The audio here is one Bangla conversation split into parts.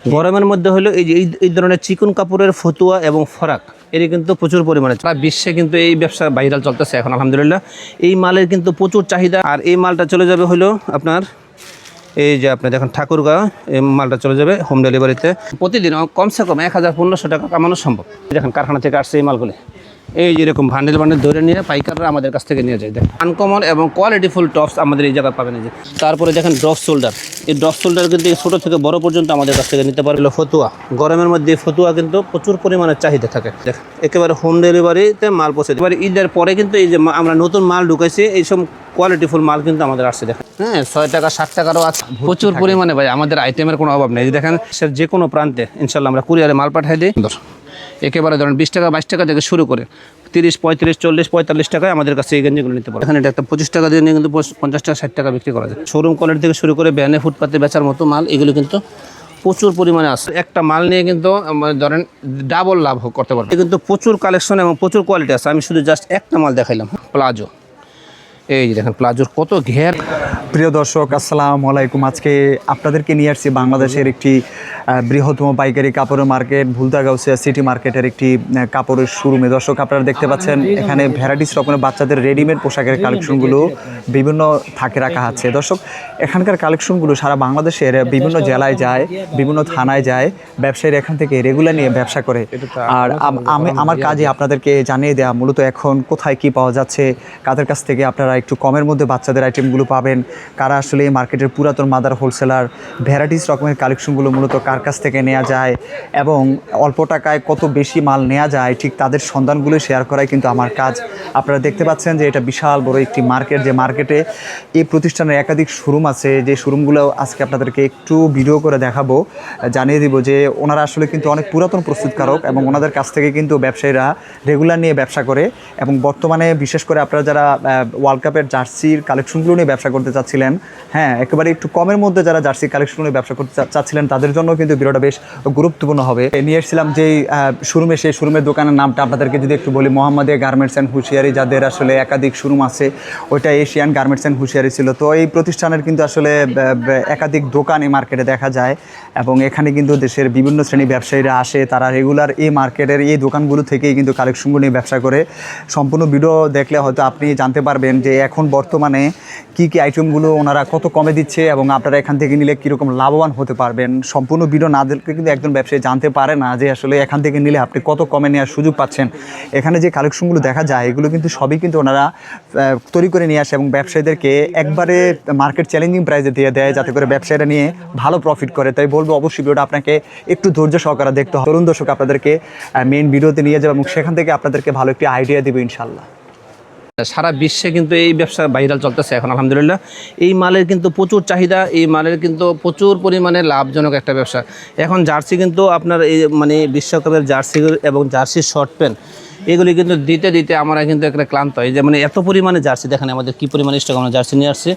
গরমের মধ্যে হলো এই ধরনের চিকন কাপড়ের ফতুয়া এবং ফরাক এর কিন্তু প্রচুর পরিমাণে সারা বিশ্বে কিন্তু এই ব্যবসা ভাইরাল চলতেছে এখন আলহামদুলিল্লাহ। এই মালের কিন্তু প্রচুর চাহিদা। আর এই মালটা চলে যাবে হলো আপনার এই যে আপনি দেখেন ঠাকুরগাঁও, এই মালটা চলে যাবে হোম ডেলিভারিতে। প্রতিদিন কমসে কম 1500 টাকা কামানো সম্ভব। দেখেন কারখানা থেকে আসছে এই মালগুলি, এই যেরকম বান্ডেল ধরে নিয়ে পাইকাররা আমাদের কাছ থেকে নিয়ে যায়। দেখেন আনকমন এবং কোয়ালিটিফুল টপস আমাদের এই জায়গায় পাবেন। এই যে তারপরে দেখেন ড্রপ শোল্ডার, এই ড্রপ শোল্ডার কিন্তু ছোটো থেকে বড় পর্যন্ত আমাদের কাছ থেকে নিতে পারলো। ফতুয়া, গরমের মধ্যে ফতুয়া কিন্তু প্রচুর পরিমাণে চাহিদা থাকে। দেখেন একেবারে হোম ডেলিভারিতে মাল পৌঁছে দেবে। এবার ঈদের পরে কিন্তু এই যে আমরা নতুন মাল ঢুকাইছি, এইসব কোয়ালিটিফুল মাল কিন্তু আমাদের আসছে। দেখেন হ্যাঁ 6 টাকা 60 টাকারও আছে প্রচুর পরিমাণে। ভাই আমাদের আইটেমের কোনো অভাব নেই। দেখেন যে কোনো প্রান্তে ইনশাল্লাহ আমরা কুরিয়ারে মাল পাঠাই দিই। একেবারে ধরেন 20 টাকা 22 টাকা থেকে শুরু করে 30, 35, 40, 45 টাকায় আমাদের কাছে এই গেঞ্জিগুলো নিতে পারে। এখানে এটা একটা 25 টাকা দিয়ে নিয়ে কিন্তু 50 টাকা 60 টাকা বিক্রি করা যায়। শোরুম কোয়ালিটি থেকে শুরু করে ব্যানে ফুটপাতে বেচার মতো মাল এগুলো কিন্তু প্রচুর পরিমাণে আছে। একটা মাল নিয়ে কিন্তু ধরেন ডাবল লাভ করতে পারবে। কিন্তু প্রচুর কালেকশন এবং প্রচুর কোয়ালিটি আছে। আমি শুধু জাস্ট একটা মাল দেখাইলাম, প্লাজো। এই যে দেখেন প্লাজোর কত ঘের। প্রিয় দর্শক আসসালামু আলাইকুম। আজকে আপনাদেরকে নিয়ে আসছি বাংলাদেশের একটি বৃহত্তম পাইকারি কাপড়ের মার্কেট ভুলতাগাউসিয়া সিটি মার্কেটের একটি কাপড়ের শোরুমে। দর্শক আপনারা দেখতে পাচ্ছেন এখানে ভ্যারাইটিস রকমের বাচ্চাদের রেডিমেড পোশাকের কালেকশনগুলো বিভিন্ন থাকে রাখা আছে। দর্শক এখানকার কালেকশনগুলো সারা বাংলাদেশের বিভিন্ন জেলায় যায়, বিভিন্ন থানায় যায়, ব্যবসায়ীরা এখান থেকে রেগুলার নিয়ে ব্যবসা করে। আর আমার কাজে আপনাদেরকে জানিয়ে দেওয়া মূলত এখন কোথায় কি পাওয়া যাচ্ছে, কাদের কাছ থেকে আপনারা একটু কমের মধ্যে বাচ্চাদের আইটেমগুলো পাবেন, কারা আসলে এই মার্কেটের পুরাতন মাদার হোলসেলার, ভ্যারাইটিস রকমের কালেকশনগুলো মূলত কার কাছ থেকে নেওয়া যায় এবং অল্প টাকায় কত বেশি মাল নেওয়া যায় ঠিক তাদের সন্ধানগুলো শেয়ার করাই কিন্তু আমার কাজ। আপনারা দেখতে পাচ্ছেন যে এটা বিশাল বড় একটি মার্কেট, যে মার্কেটে এই প্রতিষ্ঠানের একাধিক শোরুম আছে। যে শোরুমগুলো আজকে আপনাদেরকে একটু ভিডিও করে দেখাবো, জানিয়ে দিব যে ওনারা আসলে কিন্তু অনেক পুরাতন প্রস্তুতকারক এবং ওনাদের কাছ থেকে কিন্তু ব্যবসায়ীরা রেগুলার নিয়ে ব্যবসা করে। এবং বর্তমানে বিশেষ করে আপনারা যারা ওয়ার্ল্ড কাপের জার্সির কালেকশনগুলো নিয়ে ব্যবসা করতে চাচ্ছিলেন, হ্যাঁ একেবারে একটু কমের মধ্যে যারা জার্সির কালেকশন নিয়ে ব্যবসা করতে চাচ্ছিলেন তাদের জন্য কিন্তু ভিডিওটা বেশ গুরুত্বপূর্ণ হবে। নিয়ে এসেছিলাম যেই শোরুমে, সেই শোরুমের দোকানের নামটা আপনাদেরকে যদি একটু বলি, মোহাম্মদিয়া গার্মেন্টস অ্যান্ড হুঁশিয়ারি, যাদের আসলে একাধিক শোরুম আছে, ওইটা এশিয়ান গার্মেন্টস অ্যান্ড হুঁশিয়ারি ছিল। তো এই প্রতিষ্ঠানের কিন্তু আসলে একাধিক দোকান এই মার্কেটে দেখা যায় এবং এখানে কিন্তু দেশের বিভিন্ন শ্রেণী ব্যবসায়ীরা আসে, তারা রেগুলার এই মার্কেটের এই দোকানগুলো থেকেই কিন্তু কালেকশনগুলো নিয়ে ব্যবসা করে। সম্পূর্ণ ভিডিও দেখলে হয়তো আপনি জানতে পারবেন যে এখন বর্তমানে কী কী আইটেমগুলো ওনারা কত কমে দিচ্ছে এবং আপনারা এখান থেকে নিলে কীরকম লাভবান হতে পারবেন। সম্পূর্ণ ভিডিও না দেখলে কিন্তু একজন ব্যবসায়ী জানতে পারে না যে আসলে এখান থেকে নিলে আপনি কত কমে নেওয়ার সুযোগ পাচ্ছেন। এখানে যে কালেকশনগুলো দেখা যায় এগুলো কিন্তু সবই কিন্তু ওনারা তৈরি করে নিয়ে আসে এবং ব্যবসায়ীদেরকে একবারে মার্কেট চ্যালেঞ্জিং প্রাইসে দিয়ে দেয়, যাতে করে ব্যবসায়ীরা নিয়ে ভালো প্রফিট করে। তাই বলবো অবশ্যই ভিডিওটা আপনাকে একটু ধৈর্য সহকারে দেখতে হবে। তরুণ দর্শক আপনাদেরকে মেইন ভিডিওতে নিয়ে যাবো এবং সেখান থেকে আপনাদেরকে ভালো একটি আইডিয়া দেবো ইনশাল্লাহ। সারা বিশ্বে কিন্তু এই ব্যবসা ভাইরাল চলতেছে এখন আলহামদুলিল্লাহ। এই মালের কিন্তু প্রচুর চাহিদা, এই মালের কিন্তু প্রচুর পরিমাণে লাভজনক একটা ব্যবসা। এখন জার্সি কিন্তু আপনার এই মানে বিশ্বকাপের জার্সি এবং জার্সির শর্ট প্যান্ট এগুলি কিন্তু দিতে দিতে আমরা কিন্তু একটা ক্লান্ত হয়। যে মানে এত পরিমাণে জার্সি দেখেন আমাদের কী পরিমাণে স্টক আমরা জার্সি নিয়ে আসছি।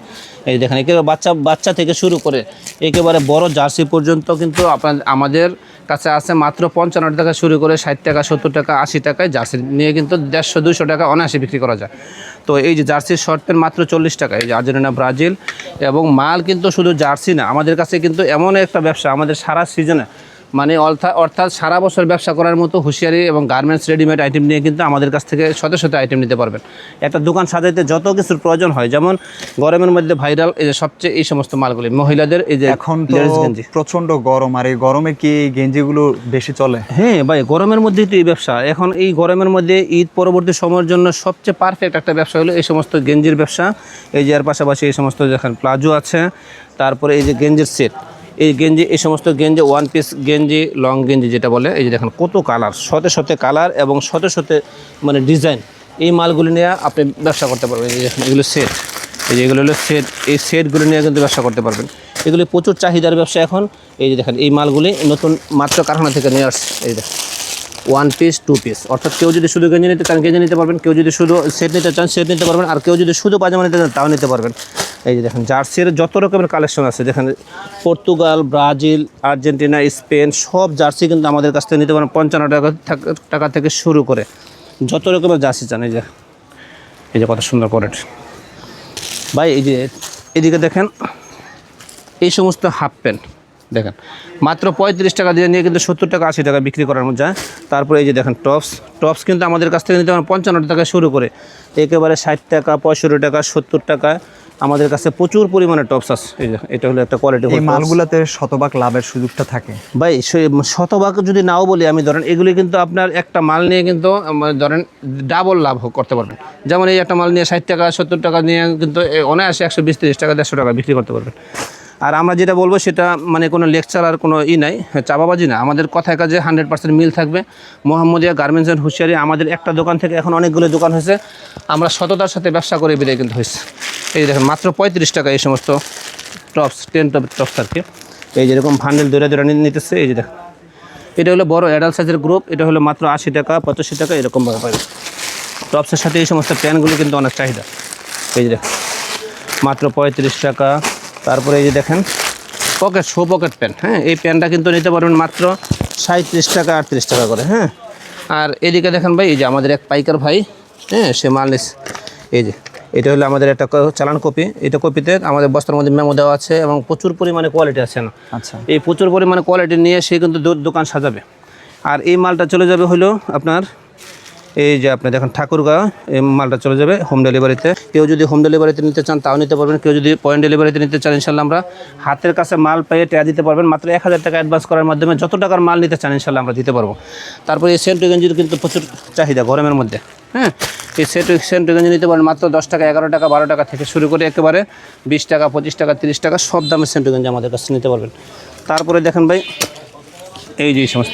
এই দেখেন একেবারে বাচ্চা থেকে শুরু করে একেবারে বড় জার্সি পর্যন্ত কিন্তু আমাদের কাছে আছে মাত্র 55 টাকা শুরু করে 60 টাকা 70 টাকা 80 টাকায় জার্সি নিয়ে কিন্তু 150-200 টাকা অনায়াসে বিক্রি করা যায়। তো এই যে জার্সির শর্ট প্যান্ট মাত্র 40 টাকা, এই যে আর্জেন্টিনা ব্রাজিল। এবং মাল কিন্তু শুধু জার্সি না, আমাদের কাছে কিন্তু এমন একটা ব্যবসা আমাদের সারা সিজনে মানে অর্থাৎ সারা বছর ব্যবসা করার মতো হুঁশিয়ারি এবং গার্মেন্টস রেডিমেড আইটেম নিয়ে কিন্তু আমাদের কাছ থেকে শত আইটেম নিতে পারবেন। একটা দোকান সাজাইতে যত কিছুর প্রয়োজন হয়, যেমন গরমের মধ্যে ভাইরাল এই যে সবচেয়ে এই সমস্ত মালগুলি মহিলাদের, এই যে এখন তো প্রচণ্ড গরম, আর এই গরমে কি গেঞ্জিগুলো বেশি চলে? হ্যাঁ ভাই, গরমের মধ্যেই তো এই ব্যবসা। এখন এই গরমের মধ্যে ঈদ পরবর্তী সময়ের জন্য সবচেয়ে পারফেক্ট একটা ব্যবসা হলো এই সমস্ত গেঞ্জির ব্যবসা। এই যে এর পাশাপাশি এই সমস্ত যেখানে প্লাজো আছে, তারপরে এই যে গেঞ্জির সেট, এই গেঞ্জি, এই সমস্ত গেঞ্জি, ওয়ান পিস গেঞ্জি, লং গেঞ্জি যেটা বলে, এই যে দেখেন কত কালার, শতে কালার এবং শতে মানে ডিজাইন। এই মালগুলি নিয়ে আপনি ব্যবসা করতে পারবেন। এই যে এগুলো সেট, এই যে এগুলো হলো সেট, এই সেটগুলো নিয়ে কিন্তু ব্যবসা করতে পারবেন। এগুলি প্রচুর চাহিদার ব্যবসা এখন। এই যে দেখেন এই মালগুলি নতুন মাত্র কারখানা থেকে নিয়ে আসছে। এই দেখেন 1 পিস 2 পিস, অর্থাৎ কেউ যদি শুধু গেঞ্জি নিতে চান গেঞ্জি নিতে পারবেন, কেউ যদি শুধু সেট নিতে চান সেট নিতে পারবেন, আর কেউ যদি শুধু পায়জামা নিতে চান তাও নিতে পারবেন। এই যে দেখেন জার্সির যত রকমের কালেকশন আছে, দেখেন পর্তুগাল, ব্রাজিল, আর্জেন্টিনা, স্পেন সব জার্সি কিন্তু আমাদের কাছ থেকে নিতে পারেন 55 টাকা থেকে শুরু করে যত রকমের জার্সি চান। এই যে কত সুন্দর কোয়ালিটি ভাই। এই যে এদিকে দেখেন এই সমস্ত হাফ প্যান্ট, দেখেন মাত্র 35 টাকা দিয়ে নিয়ে কিন্তু 70 টাকা 80 টাকা বিক্রি করার মধ্যে যায়। তারপরে এই যে দেখেন টপস কিন্তু আমাদের কাছ থেকে নিতে পারেন 55 টাকা শুরু করে একেবারে 60 টাকা 65 টাকা 70 টাকা আমাদের কাছে প্রচুর পরিমাণে টপস আছে। এই যে এটা হলো একটা কোয়ালিটি। এই মালগুলোতে শতভাগ লাভের সুযোগটা থাকে ভাই, শতভাগ যদি নাও বলি আমি, ধরেন এগুলি কিন্তু আপনার একটা মাল নিয়ে কিন্তু ধরেন ডাবল লাভ করতে পারবেন। যেমন এই একটা মাল নিয়ে 60 টাকা 70 টাকা নিয়ে কিন্তু অনায়াসে 120-30 টাকা 150 টাকা বিক্রি করতে পারবেন। আর আমরা যেটা বলবো সেটা মানে কোনো লেকচার আর কোনো নাই, চাপাবাজি না, আমাদের কথায় কাজে 100% মিল থাকবে। মোহাম্মদিয়া গার্মেন্টস অ্যান্ড হুঁশিয়ারি আমাদের একটা দোকান থেকে এখন অনেকগুলো দোকান হয়েছে। আমরা সততার সাথে ব্যবসা করে বেরিয়ে কিন্তু হয়েছে। এই দেখেন মাত্র 35 টাকা এই সমস্ত টপস 10 টপস আর কি। এই যেরকম ভান্ডেল দৌড়া নিতেছে। এই যে দেখেন এটা হলো বড় অ্যাডাল্ট সাইজের গ্রুপ, এটা হলো মাত্র 80 টাকা 85 টাকা এরকমভাবে পাবে। টপসের সাথে এই সমস্ত প্যান্টগুলো কিন্তু অনেক চাহিদা। এই যে দেখেন মাত্র 35 টাকা। তারপরে এই যে দেখেন পকেট প্যান্ট, হ্যাঁ এই প্যান্টটা কিন্তু নিতে পারবেন মাত্র 37 টাকা 38 টাকা করে। হ্যাঁ আর এদিকে দেখেন ভাই, এই যে আমাদের এক পাইকার ভাই, হ্যাঁ সে মাল নিস। এই যে এটা হলো আমাদের একটা চালান কপি, এটা কপিতে আমাদের বস্তার মধ্যে মেমো দেওয়া আছে এবং প্রচুর পরিমাণে কোয়ালিটি আছে না। আচ্ছা, এই প্রচুর পরিমাণে কোয়ালিটি নিয়ে সে কিন্তু দোকান সাজাবে। আর এই মালটা চলে যাবে হলো আপনার এই যে আপনি দেখেন ঠাকুরগাঁও, এই মালটা চলে যাবে হোম ডেলিভারিতে। কেউ যদি হোম ডেলিভারিতে নিতে চান তাও নিতে পারবেন, কেউ যদি পয়েন্ট ডেলিভারিতে নিতে চান ইনশাল্লাহ আমরা হাতের কাছে মাল পেয়ে টাকা দিতে পারবেন। মাত্র 1000 টাকা অ্যাডভান্স করার মাধ্যমে যত টাকার মাল নিতে চান ইনশাল্লাহ আমরা দিতে পারবো। তারপরে এই সেন্টু গেঞ্জির কিন্তু প্রচুর চাহিদা গরমের মধ্যে। হ্যাঁ এই সেন্টু গেঞ্জি নিতে পারেন মাত্র 10 টাকা 11 টাকা 12 টাকা থেকে শুরু করে একেবারে 20 টাকা 25 টাকা 30 টাকা সব দামে সেন্টু গেঞ্জি আমাদের কাছে নিতে পারবেন। তারপরে দেখেন ভাই এই যে সমস্ত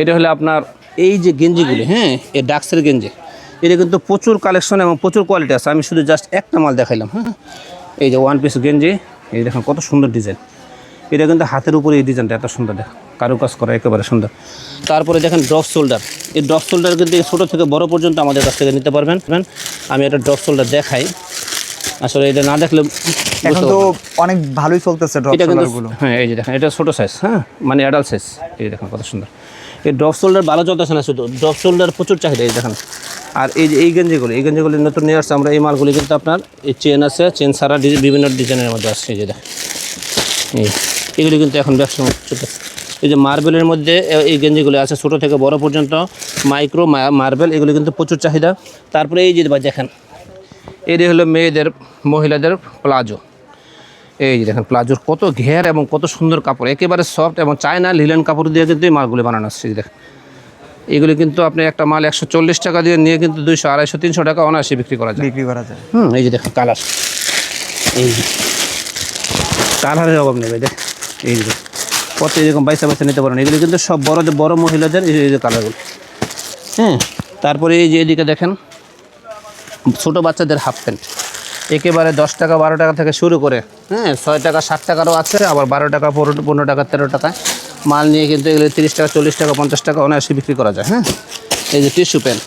এটা হলো আপনার এই যে গেঞ্জিগুলি, হ্যাঁ এই ডাক্সের গেঞ্জি, এটা কিন্তু প্রচুর কালেকশন এবং প্রচুর কোয়ালিটি আছে। আমি শুধু জাস্ট একটা মাল দেখাইলাম। হ্যাঁ এই যে ওয়ান পিস গেঞ্জি, এই দেখেন কত সুন্দর ডিজাইন। এটা কিন্তু হাতের উপরে এই ডিজাইনটা এত সুন্দর, দেখেন কারুকাজ করা একেবারে সুন্দর। তারপরে দেখেন ড্রপ শোল্ডার, এই ড্রপ শোল্ডার কিন্তু ছোটো থেকে বড় পর্যন্ত আমাদের কাছ থেকে নিতে পারবেন। আমি একটা ড্রপ শোল্ডার দেখাই, আসলে এটা না দেখলে এখন তো অনেক ভালোই চলতেছে ড্রপ এটা কিন্তু। শোল্ডারগুলো। হ্যাঁ এই যে দেখেন এটা ছোটো সাইজ, হ্যাঁ মানে অ্যাডাল্ট সাইজ। এই দেখেন কত সুন্দর। এই ড্রপ শোল্ডার ভালো চলতেছে না, শুধু ড্রপ শোল্ডার প্রচুর চাহিদা। এই দেখেন আর এই যে এই গেঞ্জিগুলি নতুন নিয়ে আসছে আমরা। এই মালগুলি কিন্তু আপনার এই চেন আছে, চেন ছাড়া বিভিন্ন ডিজাইনের মধ্যে আসছে। এই যে দেখেন এগুলি কিন্তু এখন ব্যবসা চলতেছে। এই যে মার্বেলের মধ্যে এই গেঞ্জিগুলি আছে ছোটো থেকে বড় পর্যন্ত, মাইক্রো মার্বেল, এগুলি কিন্তু প্রচুর চাহিদা। তারপরে এই যে দেখেন এটি হলো মেয়েদের মহিলাদের প্লাজো। এই যে দেখেন প্লাজোর কত ঘের এবং কত সুন্দর কাপড়, একেবারে সফট এবং চায়না লিলেন কাপড় দিয়ে কিন্তু এই মালগুলি বানানো আসছে। দেখেন এগুলি কিন্তু আপনি একটা মাল 140 টাকা দিয়ে নিয়ে কিন্তু 200 250 300 টাকা অনায়াসে বিক্রি করা যায়। এই যে দেখেন কালার, এই যে কালারের অভাব নেই দেখ। এই যে কত এরকম বাইসা নিতে পারেন। এগুলি কিন্তু সব বড় মহিলাদের এই যে কালারগুলো। হ্যাঁ তারপরে এই যে এদিকে দেখেন ছোটো বাচ্চাদের হাফ প্যান্ট, একেবারে 10 টাকা 12 টাকা থেকে শুরু করে, হ্যাঁ 6 টাকা 7 টাকারও আছে, আবার 12 টাকা 15 টাকা 13 টাকা মাল নিয়ে কিন্তু এগুলো 30 টাকা 40 টাকা 50 টাকা অনায়াসে বিক্রি করা যায়। হ্যাঁ এই যে টিস্যু পেন,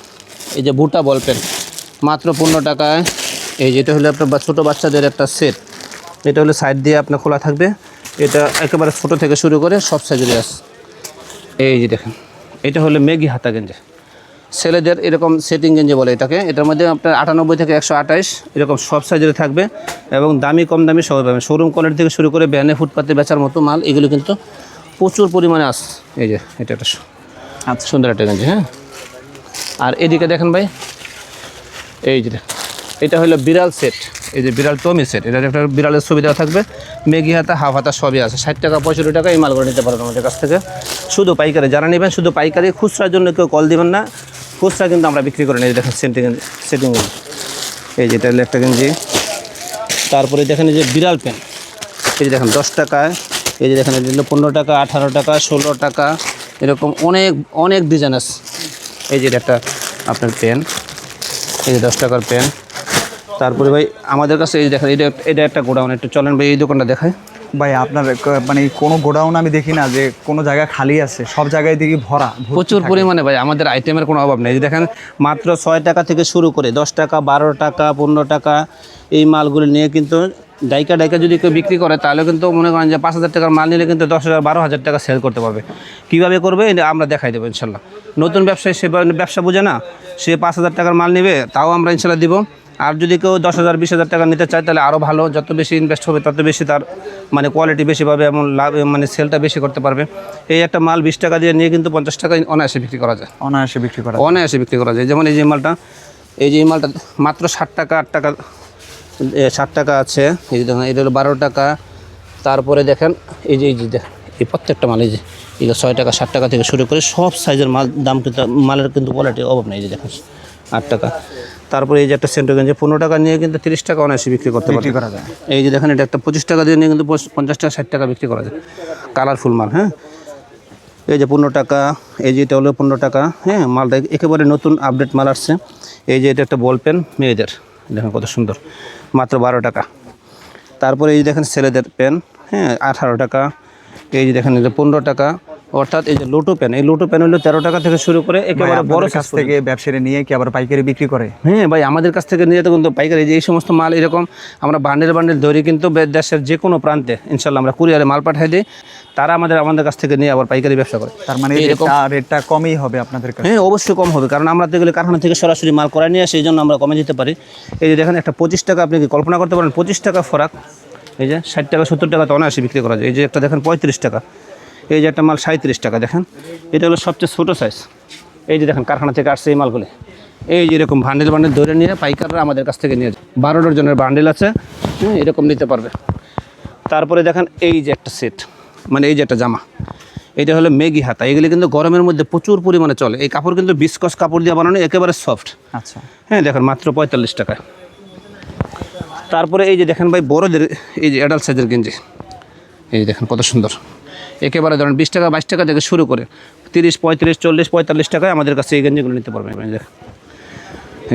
এই যে বুটা বল পেন মাত্র 15 টাকায়। এই যেটা হলো আপনার ছোটো বাচ্চাদের একটা সেট, এটা হলো সাইড দিয়ে আপনার খোলা থাকবে। এটা একেবারে ছোটো থেকে শুরু করে সব সাইজেরই আছে। এই যে দেখেন এটা হলো মেগি হাতা গেঞ্জি, ছেলেদের এরকম সেটিং গেঞ্জি বলে এটাকে। এটার মধ্যে আপনার 98 থেকে 128 এরকম সব সাইজের থাকবে এবং দামি কম দামি সবাই পাবেন। শোরুম কোয়ালিটি থেকে শুরু করে ব্যানে ফুটপাতে বেচার মতো মাল এগুলো কিন্তু প্রচুর পরিমাণে আসে। এই যে এটা একটা আচ্ছা সুন্দর একটা গেঞ্জি। হ্যাঁ আর এদিকে দেখেন ভাই এই যে এটা হলো বিড়াল সেট, এই যে বিড়াল টমি সেট, এটা একটা বিড়ালের ছবি দেওয়া থাকবে, মেগি হাতা হাফ হাতা সবই আছে। 60 টাকা 65 টাকা এই মালগুলো নিতে পারবেন আমাদের কাছ থেকে, শুধু পাইকারি। যারা নেবেন শুধু পাইকারি, খুচরার জন্য কেউ কল দিবেন না, খুচরা কিন্তু আমরা বিক্রি করি না। এই দেখেন সেটিং গেঞ্জি, এই যে এটা হলো একটা গেঞ্জি। তারপরে দেখেন এই যে বিড়াল পেন, এই যে দেখেন 10 টাকায়, এই যে দেখেন এটা 15 টাকা 18 টাকা 16 টাকা এরকম অনেক ডিজাইন আছে। এই যে একটা আপনার পেন, এই যে 10 টাকার পেন। তারপরে ভাই আমাদের কাছে এই দেখেন এটা একটা গোডাউন, একটু চলেন ভাই এই দোকানটা দেখায়। ভাই আপনার মানে কোনো গোডাউন আমি দেখি না যে কোনো জায়গা খালি আছে, সব জায়গায় দেখি ভরা প্রচুর পরিমাণে ভাই, আমাদের আইটেমের কোনো অভাব নেই। দেখেন মাত্র 6 টাকা থেকে শুরু করে 10 টাকা 12 টাকা 15 টাকা এই মালগুলো নিয়ে কিন্তু ডাইকা যদি কেউ বিক্রি করে তাহলে কিন্তু মনে করেন যে 5000 টাকার মাল নিলে কিন্তু 10,000 12,000 টাকা সেল করতে পারবে। কীভাবে করবে আমরা দেখাই দেবো ইনশাল্লাহ। নতুন ব্যবসায়ী সে ব্যবসা বোঝে না, সে 5000 টাকার মাল নেবে তাও আমরা ইনশাল্লাহ দিব। আর যদি কেউ 10,000 20,000 টাকা নিতে চায় তাহলে আরও ভালো, যত বেশি ইনভেস্ট হবে তত বেশি তার মানে কোয়ালিটি বেশি পাবে এবং লাভ মানে সেলটা বেশি করতে পারবে। এই একটা মাল 20 টাকা দিয়ে নিয়ে কিন্তু 50 টাকায় অনায়াসে বিক্রি করা যায়, অনায়াসে বিক্রি করা অনায়াসে বিক্রি করা যায়। যেমন এই যে মালটা মাত্র 60 টাকা 8 টাকা 60 টাকা আছে, এই যে দেখেন এটা হলো 12 টাকা। তারপরে দেখেন এই যে এই প্রত্যেকটা মাল এই যে 6 টাকা 60 টাকা থেকে শুরু করে সব সাইজের মাল দাম কিন্তু মালের কিন্তু কোয়ালিটির অভাব নেই। এই যে দেখেন 8 টাকা। তারপরে এই যে একটা সেন্টো গেঞ্জি 15 টাকা নিয়ে কিন্তু 30 টাকা অনায়াসে বিক্রি করতে করা যায়। এই যে দেখেন এটা একটা 25 টাকা দিয়ে নিয়ে কিন্তু 50 টাকা 60 টাকা বিক্রি করা যায়, কালারফুল মাল। হ্যাঁ, এই যে 15 টাকা, এই যে এটা হলো 15 টাকা। হ্যাঁ, মালটা একেবারে নতুন আপডেট মাল আসছে। এই যে এটা একটা বল পেন মেয়েদের, দেখেন কত সুন্দর, মাত্র 12 টাকা। তারপরে এই যে দেখেন ছেলেদের পেন, হ্যাঁ 18 টাকা। এই যে দেখেন এটা 15 টাকা। অর্থাৎ এই যে লোটো পেন, এই লোটো পেন হলো 13 টাকা থেকে শুরু করে একেবারে বড় কাছ থেকে ব্যবসায়ী নিয়ে কি আবার পাইকারি বিক্রি করে? হ্যাঁ ভাই, আমাদের কাছ থেকে নিয়ে তো কিন্তু পাইকারি যে এই সমস্ত মাল এরকম আমরা বান্ডেল ধরি কিন্তু দেশের যে কোনো প্রান্তে ইনশাল্লাহ আমরা কুরিয়ারে মাল পাঠাই দিই, তারা আমাদের কাছ থেকে নিয়ে আবার পাইকারি ব্যবসা করে। তার মানে রেটটা কমই হবে আপনাদের কাছে? হ্যাঁ অবশ্যই কম হবে, কারণ আমরা তো এগুলো কারখানা থেকে সরাসরি মাল করাই নিয়ে আসি, এই জন্য আমরা কমে দিতে পারি। এই যে দেখেন একটা 25 টাকা, আপনি কি কল্পনা করতে পারেন 25 টাকা ফরাক? এই যে 60 টাকা 70 টাকা তো অনায়াসে বিক্রি করা যায়। এই যে একটা দেখেন 35 টাকা। এই যে একটা মাল 37 টাকা। দেখেন এটা হলো সবচেয়ে ছোটো সাইজ। এই যে দেখেন কারখানা থেকে আসছে এই মালগুলি। এই যে এরকম বান্ডেল ধরে নিয়ে পাইকাররা আমাদের কাছ থেকে নিয়ে যায়, 12 ডজনের বান্ডেল আছে। হ্যাঁ, এরকম নিতে পারবে। তারপরে দেখেন এই যে একটা সেট, মানে এই যে একটা জামা, এটা হলো মেগি হাতা। এগুলি কিন্তু গরমের মধ্যে প্রচুর পরিমাণে চলে। এই কাপড় কিন্তু বিস্কস কাপড় দিয়ে বানানো, একেবারে সফট। আচ্ছা, হ্যাঁ দেখেন মাত্র 45 টাকা। তারপরে এই যে দেখেন ভাই বড়দের এই যে অ্যাডাল্ট সাইজের গেঞ্জি, এই যে দেখেন কত সুন্দর, একেবারে ধরেন 20 টাকা 22 টাকা থেকে শুরু করে 30 35 40 45 টাকায় আমাদের কাছে এই গেঞ্জিগুলো নিতে পারবেন।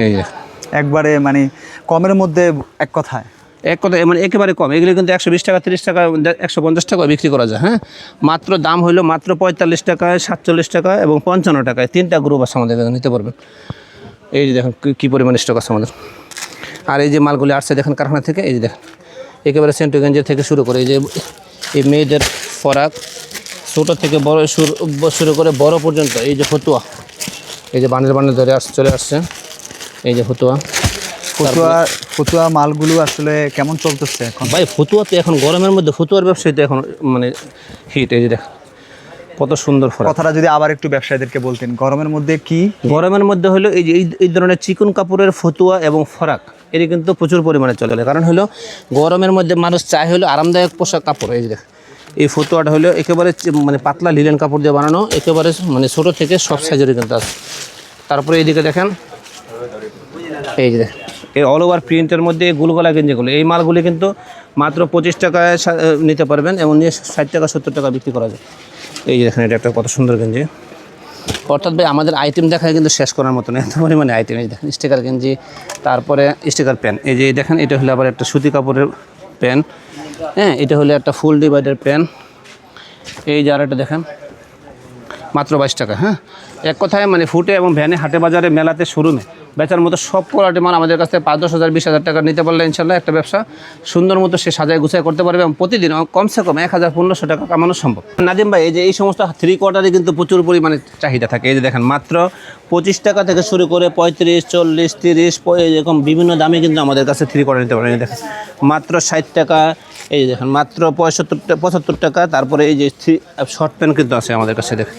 এই যে একবারে মানে কমের মধ্যে এক কথায় মানে একেবারে কম। এগুলো কিন্তু 120 টাকা 30 টাকা 150 টাকা বিক্রি করা যায়। হ্যাঁ, মাত্র দাম হইলো মাত্র 45 টাকায় 47 টাকা এবং 55 টাকায়। 3টা গ্রুপ আছে আমাদের কাছে, নিতে পারবেন। এই যে দেখেন কী পরিমাণ স্টক আছে আমাদের। আর এই যে মালগুলি আসছে দেখেন কারখানা থেকে, এই যে দেখেন একেবারে সেন্টো গেঞ্জি থেকে শুরু করে এই যে এই মেয়েদের ফরাক, ছোটো থেকে বড় শুরু করে বড় পর্যন্ত। এই যে ফতুয়া, এই যে বান্ডেল ধরে চলে আসছে। এই যে ফতুয়া মালগুলো আসলে কেমন চলতেছে এখন ভাই? ফতুয়া তো এখন গরমের মধ্যে ফতুয়ার ব্যবসায়ী তো এখন মানে হিট। এই যে দেখ কত সুন্দর ফরাক। কথাটা যদি আবার একটু ব্যবসায়ীদেরকে বলতেন, গরমের মধ্যে কি? গরমের মধ্যে হলো এই যে এই ধরনের চিকন কাপড়ের ফতুয়া এবং ফরাক, এটি কিন্তু প্রচুর পরিমাণে চলে। কারণ হলো গরমের মধ্যে মানুষ চায় হলো আরামদায়ক পোশাক কাপড়। এই যে দেখ এই ফতুয়াটা হলো একেবারে মানে পাতলা লিলেন কাপড় দিয়ে বানানো, একেবারে মানে ছোটো থেকে সব সাইজেরই কিন্তু আছে। তারপরে এইদিকে দেখেন এই যে এই অল ওভার প্রিন্টের মধ্যে এই গুলগলা গেঞ্জিগুলো, এই মালগুলি কিন্তু মাত্র 25 টাকায় নিতে পারবেন এবং নিয়ে 60 টাকা 70 টাকা বিক্রি করা যায়। এই যে দেখেন এটা একটা কত সুন্দর গেঞ্জি। অর্থাৎ ভাই আমাদের আইটেম দেখায় কিন্তু শেষ করার মতো না, এত পরিমাণে আইটেম। এই দেখেন স্টিকার গেঞ্জি, তারপরে স্টিকার প্যান্ট। এই যে দেখেন এটা হলো আবার একটা সুতি কাপড়ের প্যান্ট। হ্যাঁ, এটা হলো একটা ফুল ডিভাইডার প্যান্ট। এই যে আরেকটা দেখেন মাত্র 22 টাকা। হ্যাঁ, এক কথায় মানে ফুটে এবং ভ্যানে হাটে বাজারে মেলাতে শোরুমে বেচার মতো সব কোয়ালিটি মাল আমাদের কাছ থেকে 5-10 হাজার 20,000 টাকা নিতে পারলে ইনশাল্লাহ একটা ব্যবসা সুন্দর মতো সে সাজায় গুছায় করতে পারবে এবং প্রতিদিন কমসে কম 1000-1500 টাকা কামানো সম্ভব। নাদিম ভাই এই যে এই সমস্ত 3 কোয়ার্টারে কিন্তু প্রচুর পরিমাণে চাহিদা থাকে। এই যে দেখেন মাত্র 25 টাকা থেকে শুরু করে 35, 40, 30 এরকম বিভিন্ন দামে কিন্তু আমাদের কাছে 3 কোয়ার্টার নিতে পারেন। এই দেখেন মাত্র 60 টাকা। এই যে দেখেন মাত্র 75 টাকা। তারপরে এই যে শর্ট প্যান্ট কিন্তু আছে আমাদের কাছে। দেখেন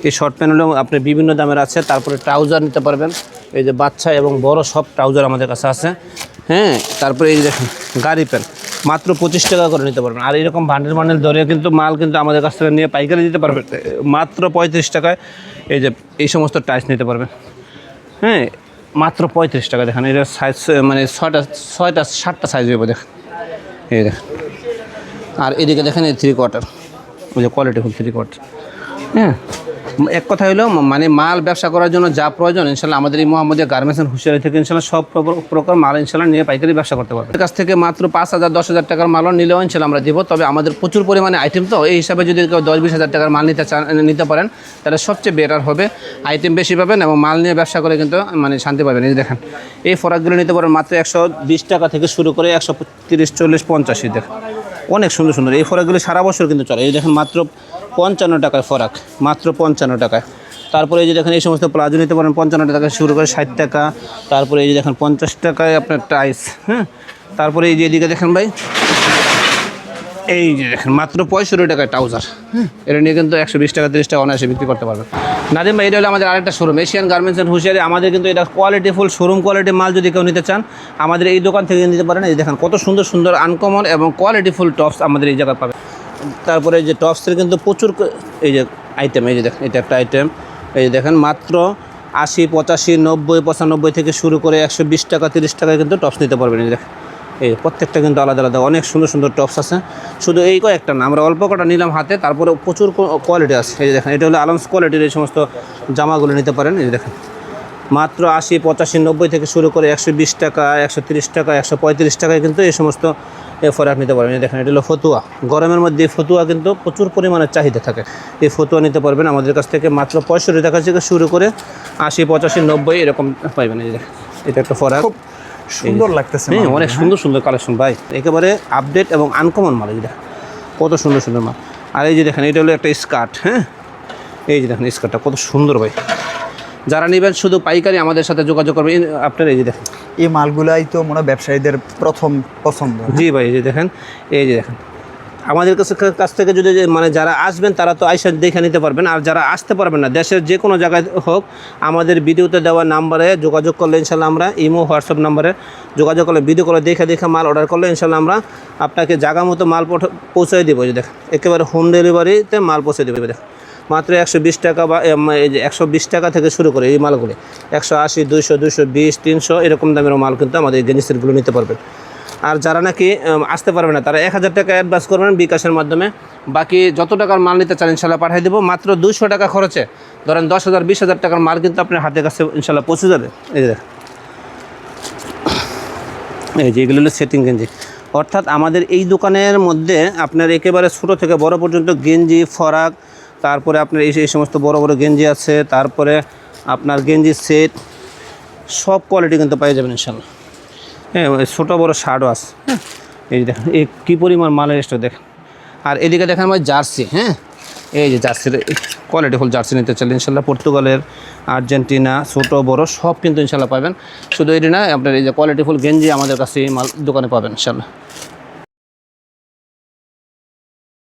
এই শর্ট প্যান্ট হলেও আপনি বিভিন্ন দামের আছে। তারপরে ট্রাউজার নিতে পারবেন, এই যে বাচ্চা এবং বড় সব ট্রাউজার আমাদের কাছে আছে। হ্যাঁ, তারপরে এই যে দেখেন গাড়ি প্যান্ট মাত্র 25 টাকা করে নিতে পারবেন। আর এরকম বান্ডেল ধরে কিন্তু মাল কিন্তু আমাদের কাছ থেকে নিয়ে পাইকারি দিতে পারবেন মাত্র 35 টাকায়। এই যে এই সমস্ত টাইস নিতে পারবেন। হ্যাঁ, মাত্র 35 টাকা। দেখেন এটা সাইজ মানে 7টা সাইজ হবে। দেখেন এই দেখেন। আর এদিকে দেখেন এই 3 কোয়ার্টার, ওই যে কোয়ালিটি ফুল 3 কোয়ার্টার। হ্যাঁ, এক কথা হলো মানে মাল ব্যবসা করার জন্য যা প্রয়োজন ইনশাল্লাহ আমাদের এই মোহাম্মদিয়া গার্মেন্টস এন্ড হুঁশিয়ারি থেকে ইনশাল্লাহ সব প্রকার মাল ইনশাল্লাহ নিয়ে পাইকারি ব্যবসা করতে পারবে। কাছ থেকে মাত্র 5,000-10,000 টাকার মালও নিলেও ইনশাল্লাহ আমরা দিব। তবে আমাদের প্রচুর পরিমাণে আইটেম, তো এই হিসাবে যদি কেউ 10-20 হাজার টাকার মাল নিতে পারেন তাহলে সবচেয়ে বেটার হবে। আইটেম বেশি পাবেন এবং মাল নিয়ে ব্যবসা করে কিন্তু মানে শান্তি পাবেন। এই দেখেন এই ফরাকগুলো নিতে পারেন মাত্র 120 টাকা থেকে শুরু করে 130, 40, 50। দেখেন অনেক সুন্দর সুন্দর এই ফরাকগুলি সারা বছর কিন্তু চলে। এই দেখেন মাত্র 55 টাকায় ফরাক, মাত্র 55 টাকায়। তারপরে এই যে দেখেন এই সমস্ত প্লাজো নিতে পারেন 55 টাকা শুরু করে 60 টাকা। তারপরে এই যে দেখেন 50 টাকায় আপনার টাইস, হ্যাঁ। তারপরে এই যে এদিকে দেখেন ভাই, এই যে দেখেন মাত্র 65 টাকায় ট্রাউজার, হ্যাঁ। এটা নিয়ে কিন্তু 120 টাকা 30 টাকা অনায়াসে বিক্রি করতে পারবেন। নাদিম ভাই, এটা হলো আমাদের আরেকটা শোরুম, এশিয়ান গার্মেন্টস অ্যান্ড হুঁশিয়ারি। আমাদের কিন্তু এটা কোয়ালিটি ফুল শোরুম কোয়ালিটি মাল যদি কেউ নিতে চান আমাদের এই দোকান থেকে নিতে পারেন। এই দেখেন কত সুন্দর সুন্দর আনকমন এবং কোয়ালিটি ফুল টপস আমাদের এই জায়গায় পাবেন। তারপরে এই যে টপসের কিন্তু প্রচুর এই যে আইটেম, এই যে দেখেন এটা একটা আইটেম, এই যে দেখেন মাত্র 80, 85, 90, 95 থেকে শুরু করে 120 টাকা 30 টাকায় কিন্তু টপস নিতে পারবেন। এই দেখেন এই প্রত্যেকটা কিন্তু আলাদা আলাদা অনেক সুন্দর সুন্দর টপস আছে। শুধু এই কয়েকটা না, আমরা অল্প কটা নিলাম হাতে, তারপরে প্রচুর কোয়ালিটি আছে। এই যে দেখেন এটা হলো আলামস কোয়ালিটির এই সমস্ত জামাগুলো নিতে পারেন। এই যে দেখেন মাত্র 80, 85, 90 থেকে শুরু করে 120 টাকা 130 টাকা 135 টাকায় কিন্তু এই সমস্ত ফরাক নিতে পারবেন। এই দেখেন এটা হলো ফতুয়া, গরমের মধ্যে এই ফতুয়া কিন্তু প্রচুর পরিমাণে চাহিদা থাকে। এই ফতুয়া নিতে পারবেন আমাদের কাছ থেকে মাত্র 65 টাকা থেকে শুরু করে 80, 85, 90 এরকম পাইবেন। এই যে দেখেন এটা একটা ফরাক, সুন্দর লাগতেছে, হ্যাঁ অনেক সুন্দর সুন্দর কালেকশন ভাই, একেবারে আপডেট এবং আনকমন মাল। এই যে দেখেন কত সুন্দর সুন্দর মাল। আর এই যে দেখেন এটা হলো একটা স্কার্ট, হ্যাঁ। এই যে দেখেন স্কার্টটা কত সুন্দর ভাই। যারা নেবেন শুধু পাইকারি আমাদের সাথে যোগাযোগ করবেন। আপনার এই যে দেখেন এই মালগুলাই তো মনে হয় ব্যবসায়ীদের প্রথম পছন্দ। জি ভাই, এই যে দেখেন, এই যে দেখেন আমাদের কাছ থেকে যদি মানে যারা আসবেন তারা তো আইসা দেখে নিতে পারবেন। আর যারা আসতে পারবেন না, দেশের যে কোনো জায়গায় হোক, আমাদের ভিডিওতে দেওয়া নাম্বারে যোগাযোগ করলে ইনশাল্লাহ আমরা ইমো হোয়াটসঅ্যাপ নাম্বারে যোগাযোগ করলে ভিডিও করে দেখে মাল অর্ডার করলে ইনশাল্লাহ আমরা আপনাকে জায়গা মতো মাল পৌঁছে দেবো। যে দেখেন একেবারে হোম ডেলিভারিতে মাল পৌঁছে দেবে। দেখেন মাত্র 120 টাকা বা এই যে 120 টাকা থেকে শুরু করে এই মালগুলি 180, 200, 220, 300 এরকম দামের মাল কিন্তু আমাদের এই গেঞ্জি সেটগুলো নিতে পারবেন। আর যারা নাকি আসতে পারবে না তারা 1000 টাকা অ্যাডভান্স করবেন বিকাশের মাধ্যমে, বাকি যত টাকার মাল নিতে চান ইনশাল্লাহ পাঠিয়ে দেবো। মাত্র 200 টাকা খরচে ধরেন 10,000, 20,000 টাকার মাল কিন্তু আপনার হাতের কাছে ইনশাল্লাহ পৌঁছে যাবে। এই যে এগুলো হলো সেটিং গেঞ্জি। অর্থাৎ আমাদের এই দোকানের মধ্যে আপনার একেবারে ছোটো থেকে বড় পর্যন্ত গেঞ্জি, ফরাক, তারপরে আপনার এই সমস্ত বড় বড় গেঞ্জি আছে, তারপরে আপনার গেঞ্জি সেট সব কোয়ালিটি কিন্তু পেয়ে যাবেন ইনশাল্লাহ। হ্যাঁ ছোটো বড়ো শার্টও আছে, হ্যাঁ। এই দেখেন এই কী পরিমাণ মালের স্টক দেখেন। আর এদিকে দেখেন আমার জার্সি, হ্যাঁ। এই যে জার্সির কোয়ালিটি ফুল জার্সি নিতে চাইলে ইনশাল্লাহ পর্তুগালের, আর্জেন্টিনা ছোটো বড়ো সব কিন্তু ইনশাল্লাহ পাবেন। শুধু এটি না, আপনার এই যে কোয়ালিটি ফুল গেঞ্জি আমাদের কাছে মাল দোকানে পাবেন ইনশাল্লাহ।